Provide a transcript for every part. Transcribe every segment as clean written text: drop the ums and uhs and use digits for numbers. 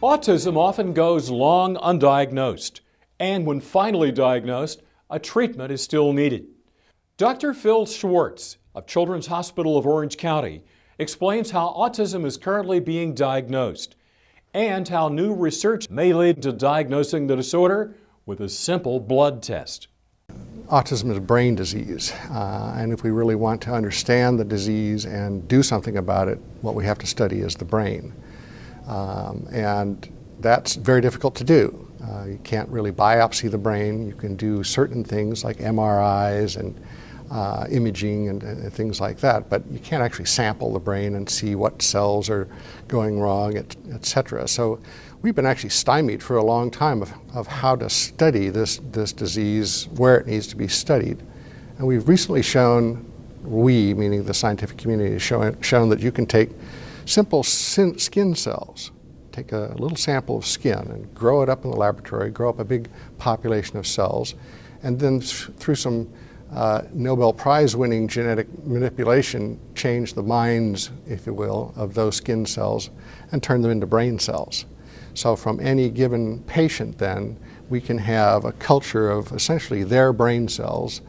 Autism often goes long undiagnosed, and when finally diagnosed, a treatment is still needed. Dr. Phil Schwartz of Children's Hospital of Orange County explains how autism is currently being diagnosed and how new research may lead to diagnosing the disorder with a simple blood test. Autism is a brain disease, and if we really want to understand the disease and do something about it, what we have to study is the brain. And that's very difficult to do. You can't really biopsy the brain. You can do certain things like MRIs and imaging and things like that, but you can't actually sample the brain and see what cells are going wrong, etc. So we've been actually stymied for a long time of how to study this disease, where it needs to be studied. And we've recently shown, we, meaning the scientific community, has shown that you can take simple skin cells, take a little sample of skin and grow it up in the laboratory, grow up a big population of cells, and then through some Nobel Prize winning genetic manipulation, change the minds, if you will, of those skin cells and turn them into brain cells. So from any given patient then, we can have a culture of essentially their brain cells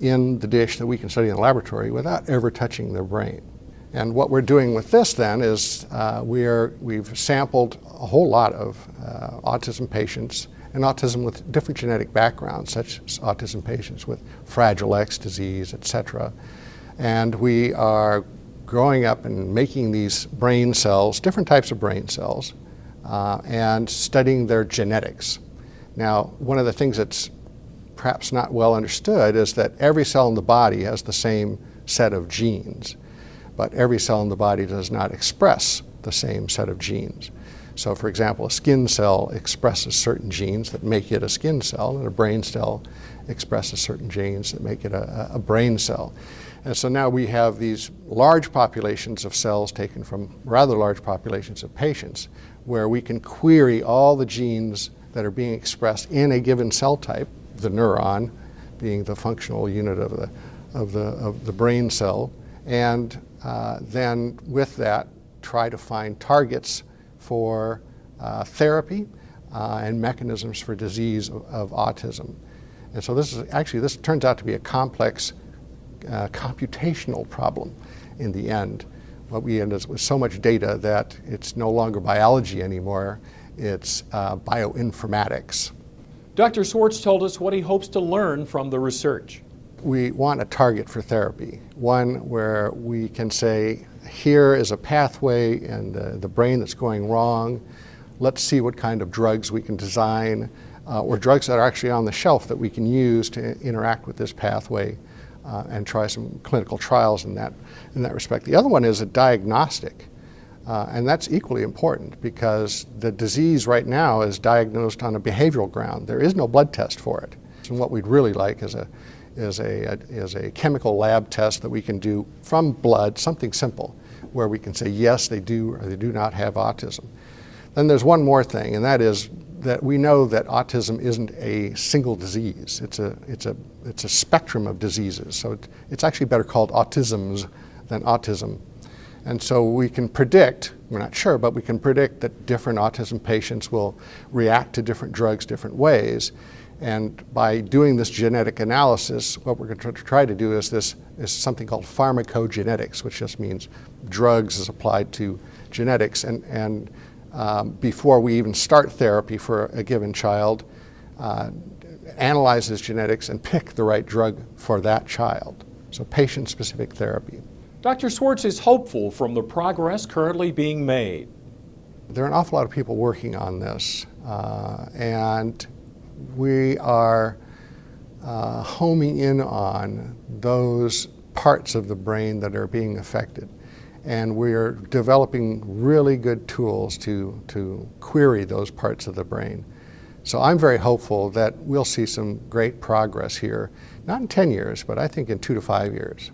in the dish that we can study in the laboratory without ever touching their brain. And what we're doing with this then is we've sampled a whole lot of autism patients and autism with different genetic backgrounds, such as autism patients with Fragile X disease, etc. And we are growing up and making these brain cells, different types of brain cells, and studying their genetics. Now, one of the things that's perhaps not well understood is that every cell in the body has the same set of genes, but every cell in the body does not express the same set of genes. So for example, a skin cell expresses certain genes that make it a skin cell, and a brain cell expresses certain genes that make it a brain cell. And so now we have these large populations of cells taken from rather large populations of patients, where we can query all the genes that are being expressed in a given cell type, the neuron being the functional unit of the brain cell, and then with that try to find targets for therapy and mechanisms for disease of autism. And so this turns out to be a complex computational problem in the end. What we end up with so much data that it's no longer biology anymore, it's bioinformatics. Dr. Schwartz told us what he hopes to learn from the research. We want a target for therapy, one where we can say, here is a pathway in the brain that's going wrong. Let's see what kind of drugs we can design, or drugs that are actually on the shelf that we can use to interact with this pathway and try some clinical trials in that respect. The other one is a diagnostic, and that's equally important because the disease right now is diagnosed on a behavioral ground. There is no blood test for it. And what we'd really like is a chemical lab test that we can do from blood, something simple, where we can say yes, they do or they do not have autism. Then there's one more thing, and that is that we know that autism isn't a single disease. It's a spectrum of diseases. So it's actually better called autisms than autism. And so we can predict, we're not sure, but we can predict that different autism patients will react to different drugs different ways. And by doing this genetic analysis, what we're going to try to do is something called pharmacogenetics, which just means drugs as applied to genetics. And before we even start therapy for a given child, analyze his genetics and pick the right drug for that child. So patient-specific therapy. Dr. Schwartz is hopeful from the progress currently being made. There are an awful lot of people working on this, and we are homing in on those parts of the brain that are being affected. And we're developing really good tools to query those parts of the brain. So I'm very hopeful that we'll see some great progress here, not in 10 years, but I think in 2 to 5 years.